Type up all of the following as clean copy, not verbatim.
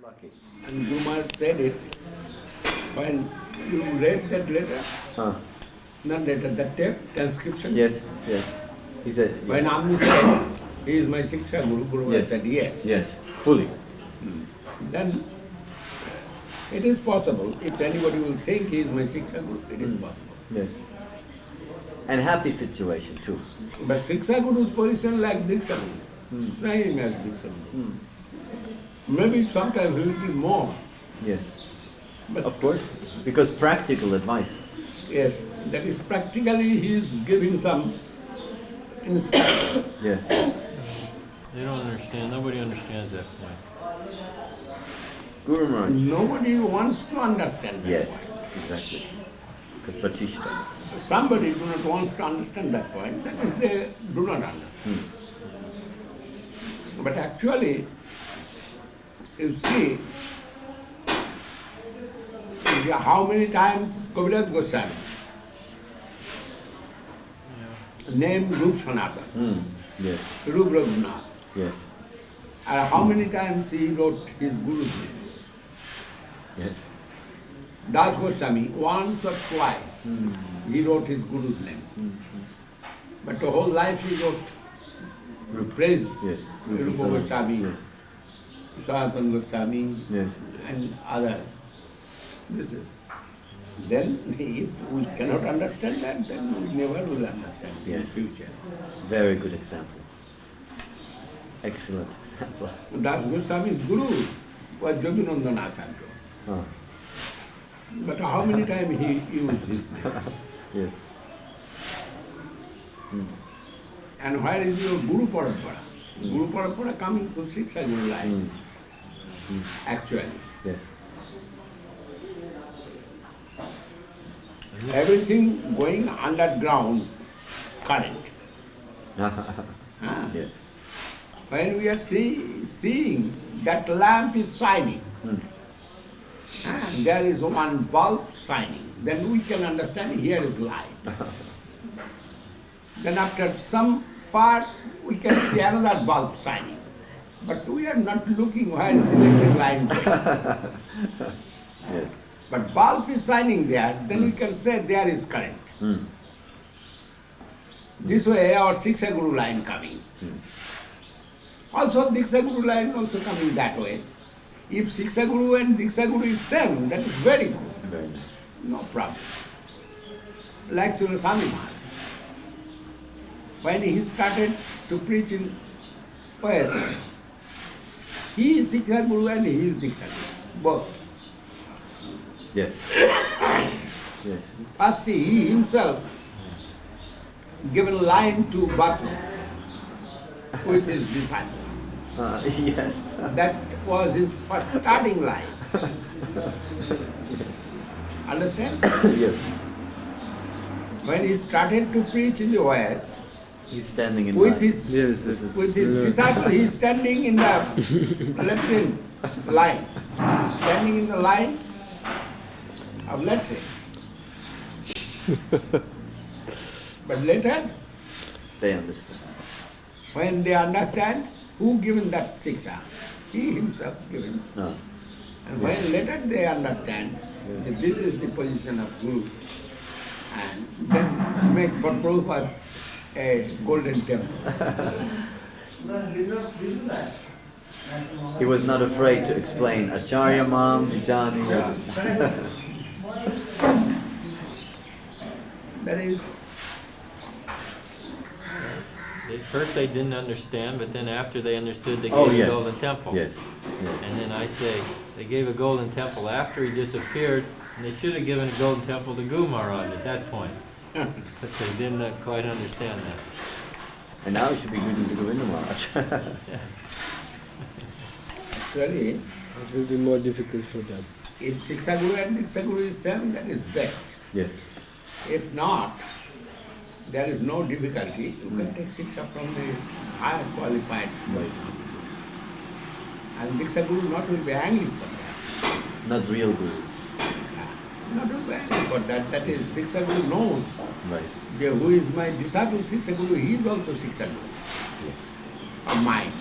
lucky. And Guru Maharaj said it when you read that letter, not letter, that tape, transcription. Yes. He said, yes. When Amni said, he is my Śikṣā-guru, Guru Maharaj said, yes. Yes, fully. Then it is possible, if anybody will think he is my Śikṣā-guru, it is possible. Yes. And happy situation too. But Śikṣā-guru's position like Diksha-guru, same as Diksha-guru. Maybe sometimes a little more. Yes. But Of course. Because practical advice. yes, that is practically he is giving some instruction. Yes. They don't understand, nobody understands that point. Guru Maharaj. Nobody wants to understand that Yes, point. exactly. Because Pratishta. Somebody do not want to understand that point, that is they do not understand. But actually, you see, how many times Gurudev Goswami named Rup Sanatana, Yes. Rup Raghunath, Yes. and how many times he wrote his Guru's name. Yes. Das Goswami, once or twice, he wrote his Guru's name. But the whole life he wrote praise Yes. Rupa Goswami, Yes. Sanatana Goswami, Yes. and other. This is. Then, if we cannot understand that, then we never will understand Yes. in future. Very good example. Excellent example. Das Goswami's Guru was Jadunandana Acharya. Oh, But how many times he used his name? yes. And where is your Guru Parampara? Guru Parampara coming through Śikṣā-guru line, actually. Yes. Everything going underground current. Ah. Yes. When we are seeing that lamp is shining, and there is one bulb shining, then we can understand here is light. Then after some far, we can see another bulb shining. But we are not looking where the electric line is. Yes. But bulb is shining there, then we can say there is current. This way our Śikṣā-guru line coming. Also Diksha-guru line also coming that way. If Śikṣā-guru and Diksha-guru is same, that is very good. Very nice. No problem. Like Srila Swami Maharaj. When he started to preach in West, he is Śikṣā-guru and he is Diksha-guru, both. Yes. Yes. First he himself given a line to bathroom with his disciple. Yes. That was his first starting line. Understand? Yes. When he started to preach in the West, He's standing in with line. his This is with his disciple, he is standing in the latrine line. Standing in the line of latrine. But later, They understand. when they understand, who given that Śikṣā? He himself given. No. And when later they understand that this is the position of Guru, and then make for Prabhupada a golden temple. He was not afraid to explain Acharya Mam, Vijani. That is, At first they didn't understand, but then after they understood, they Oh, gave yes. a golden temple. Yes. Yes. And then I say, they gave a golden temple after he disappeared, and they should have given a golden temple to Guru Maharaj at that point. But they didn't quite understand that. And now it should be good to Govinda Maharaj. actually, It will be more difficult for them. if Śikṣā-guru and Diksha-guru is same, that is best. Yes. If not, there is no difficulty. You can take Śikṣā from the higher qualified. And Diksha-guru not will be angry for that. Not real Guru. Not will be angry for that. That is, Diksha-guru knows Right. that who is my disciple Śikṣā-guru, he is also Śikṣā-guru Yes. of mine.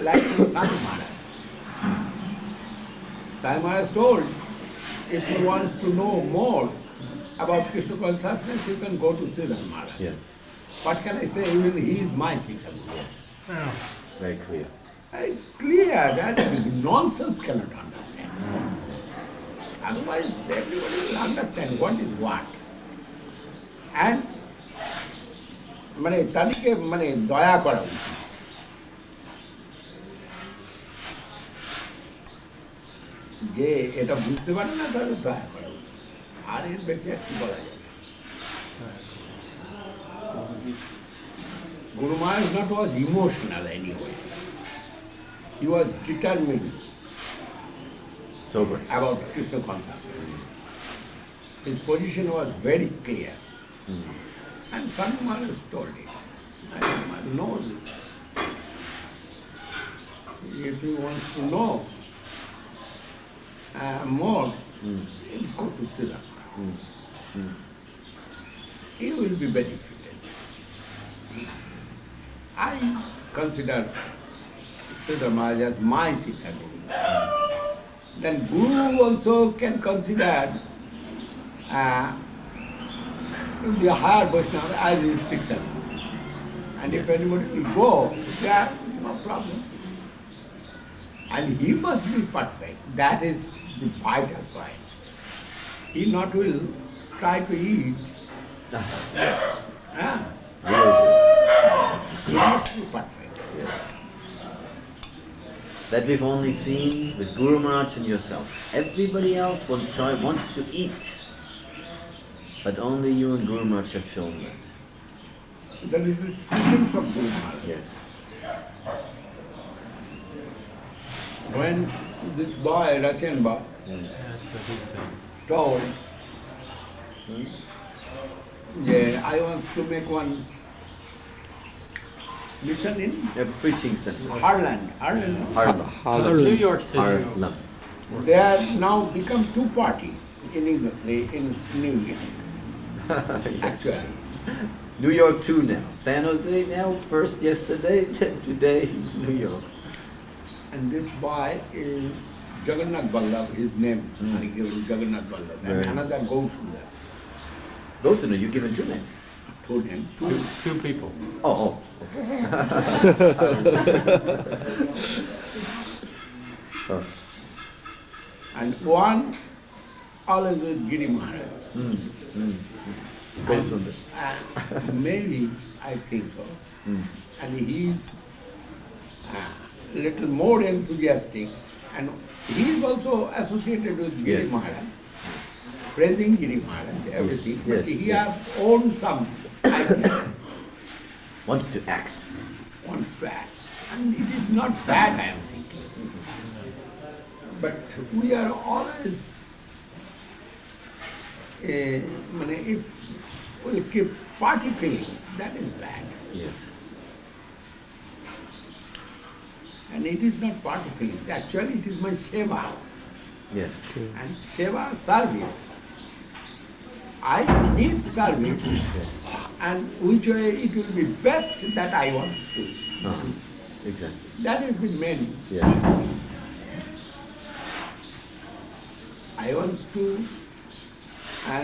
Like Swami Maharaj. Sai Maharaj told, if you want to know more about Krishna consciousness, you can go to Srila Maharaj. Yes. What can I say? Even he is my Śikṣā-guru. Yes. Yeah. Very clear. Clear, that nonsense cannot understand. Otherwise, everybody will understand what is what. And তাদেরকে দয়া করা উচিত। যে এটা বুঝতে পারে না তাদের দয়া করা উচিত। আর এর বেশি আর কি বলা যাবে? Guru Maharaj not was emotional anyway. He was determined Sober. about Krishna consciousness. His position was very clear. And Swami Maharaj told him, I know this. If he wants to know more, he'll go to Srila. He will be benefited. I consider Srila Maharaj as my Śikṣā-guru. Then Guru also can consider the higher Vaishnava as his Śikṣā-guru. And if anybody will go, there no problem. And he must be perfect. That is the vital point. He not will try to eat. Yes. Ah, Really good. he must be perfect. Yes. That we've only seen with Guru Maharaj and yourself. Everybody else wants to eat. But only you and Guru Maharaj have shown that. That is the students of Guru Maharaj. Yes. When this boy, Russian boy, That's what he said. told, yeah, I want to make one mission in A preaching center. Harland. Harlem. New York City. Harlem. They are now become two parties in England, in New York, Yes. actually. New York too now. San Jose now, first yesterday, today New York. And this boy is Jagannath Vallabh, his name, I give him Jagannath Vallabh. And Right. another Gosunda. Gosunda, you've given two names. Told him two. Two people. Oh. Oh. And one always with Giri Maharaj. Gosunda. Maybe, I think so. And he's a little more enthusiastic. And he is also associated with Giri Yes. Maharaj, praising Giri Maharaj, everything. Yes, But he yes. has owned some idea, Wants to act. wants to act. And it is not bad, I am thinking. But we are always, if we keep party feelings, that is bad. Yes. And it is not party feelings. Actually, it is my seva. Yes. And seva, service. I need service, and which way it will be best that I want to. Exactly. That is the main. Yes. I want to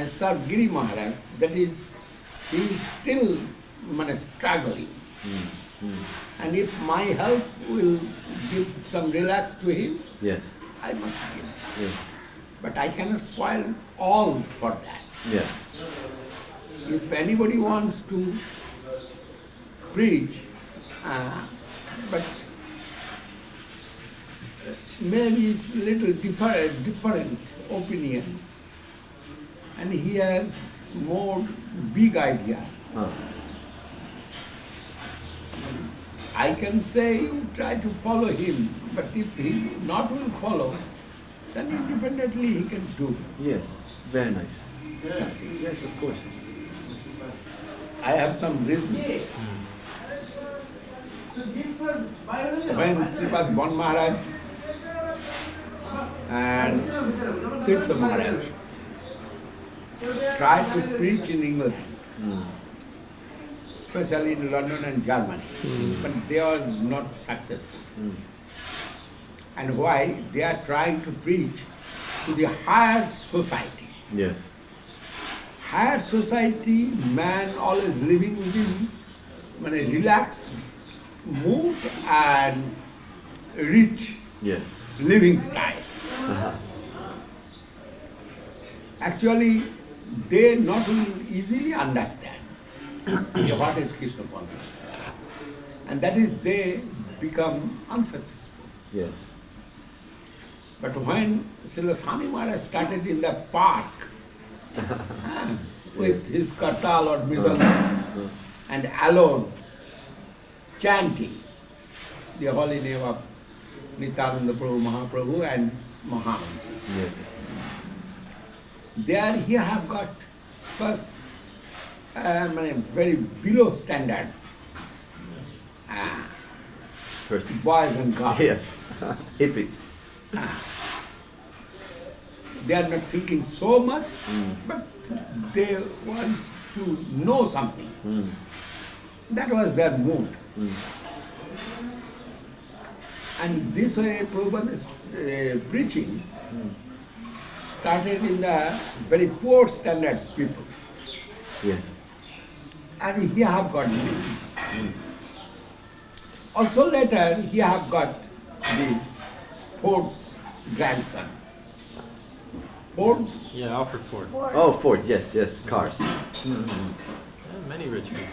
serve Giri Maharaj. That is, he is still struggling. And if my help will give some relax to him, Yes. I must give. Yes. But I cannot spoil all for that. Yes. If anybody wants to preach, but maybe it's little different opinion, and he has more big idea. I can say try to follow him, but if he not will follow, then independently he can do Yes. Very nice. something. Yes, of course. I have some reason. When Srila Govinda Maharaj and Tirtha Maharaj tried to preach in England, especially in London and Germany, but they are not successful. And why? They are trying to preach to the higher society. Yes. Higher society, man always living within a relaxed mood and rich Yes. living style. Actually, they not will easily understand what is Krishna consciousness. And that is they become unsuccessful. Yes. But when Srila Swami Maharaj started in the park with his kartal or mridanga and alone chanting the holy name of Nityananda Prabhu, Mahaprabhu and Mahamantra. Yes. There he have got first very below standard First. boys and girls. Yes. Hippies. They are not thinking so much, but they want to know something. That was their mood. And this way Prabhupada's preaching started in the very poor standard people. Yes. And he have got this. Also later he have got the Ford's grandson. Ford, Yeah, Alfred Ford. Oh, Ford. Yes. Yes. Cars. Yeah, many rich people.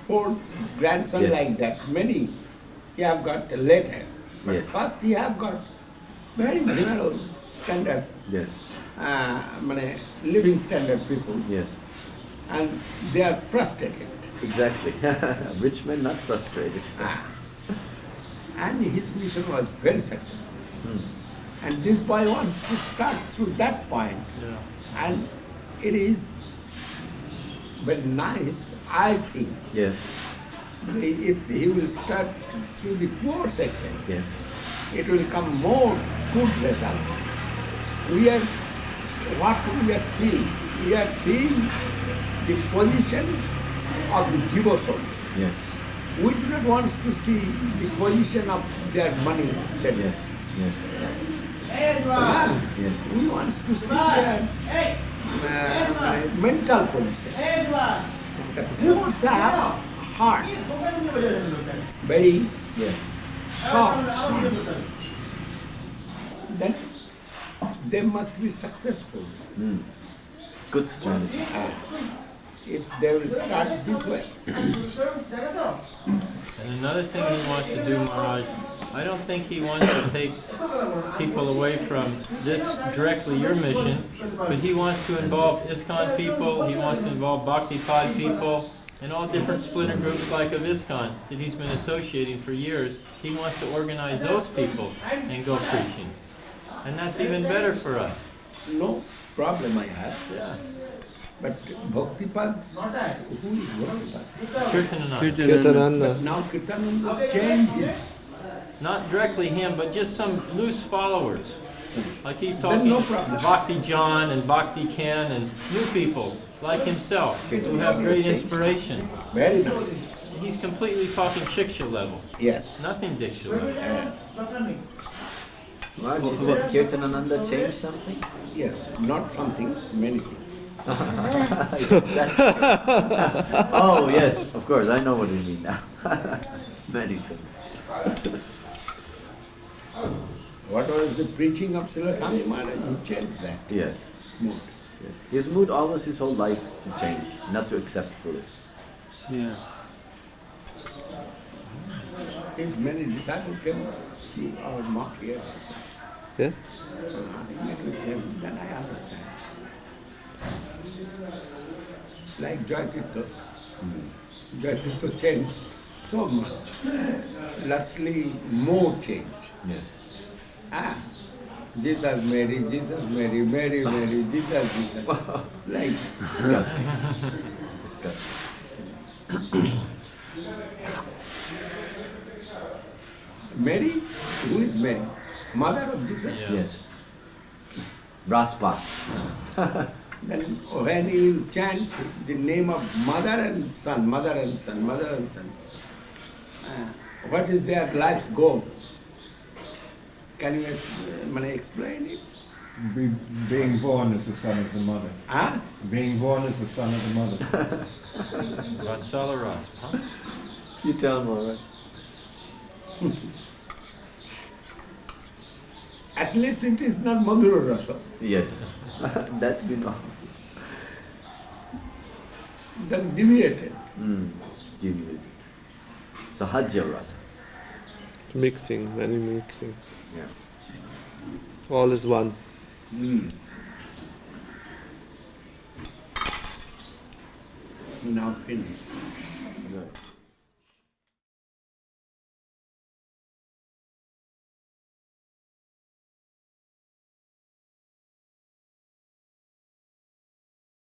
Ford's grandson Yes. like that. Many he have got later. But Yes. first he have got very general standard, Yes. living standard people. Yes. And they are frustrated. Exactly. Rich men not frustrated. And his mission was very successful. And this boy wants to start through that point. Yeah. And it is very nice, I think. Yes. If he will start through the poor section, Yes. it will come more good result. What we are seeing the position of the jiva souls. Yes. We do not want to see the position of their money. Yes. Yes. Yes. We want to see their mental position. The poor have heart, very Yes. soft. Then they must be successful. Good strategy. If they will start this way. And another thing he wants to do, Maharaj, I don't think he wants to take people away from this directly your mission, but he wants to involve ISKCON people, he wants to involve Bhaktipad people, and all different splinter groups like of ISKCON that he's been associating for years. He wants to organize those people and go preaching. And that's even better for us. No problem I have. Yeah. But Bhaktipad, who is Bhaktipad? Kirtanananda. Kirtananda. Now Kirtananda changed his. Not directly him, but just some loose followers. Like he's Then talking no problem. Bhakti John and Bhakti Ken and new people like himself who have great inspiration. Very nice. He's completely talking Śikṣā level, Yes. nothing Diksha level. Maharaj, you said Kirtanananda changed something? Yes. Not something, many things. Oh, yes, of course, I know what you mean now. Many things. What was the preaching of Srila Swami Maharaj? He changed that Yes. mood. Yes. His mood always his whole life to change, not to accept fully. Yeah. His many disciples came to our mosque here. Yes? I met with them, then I understand. Like Joytirtha. Joytirtha changed so much. Lastly, more change. Yes. Jesus, Mary, Mary, Mary, Jesus. Like, Disgusting. Disgusting. Mary? Who is Mary? Mother of Jesus? Yeah. Yes. Raspas. Then when you will chant the name of mother and son, what is their life's goal? Can you explain it? Being born as the son of the mother. Huh? Being born as the son of the mother. Vatsala Ras, huh? You tell Maharaj. At least it is not Madhura Rasa. Yes. That we know. Then deviated. Deviated. Sahajya rasa. Mixing, many mixing. Yeah. All is one. Now finished. Good.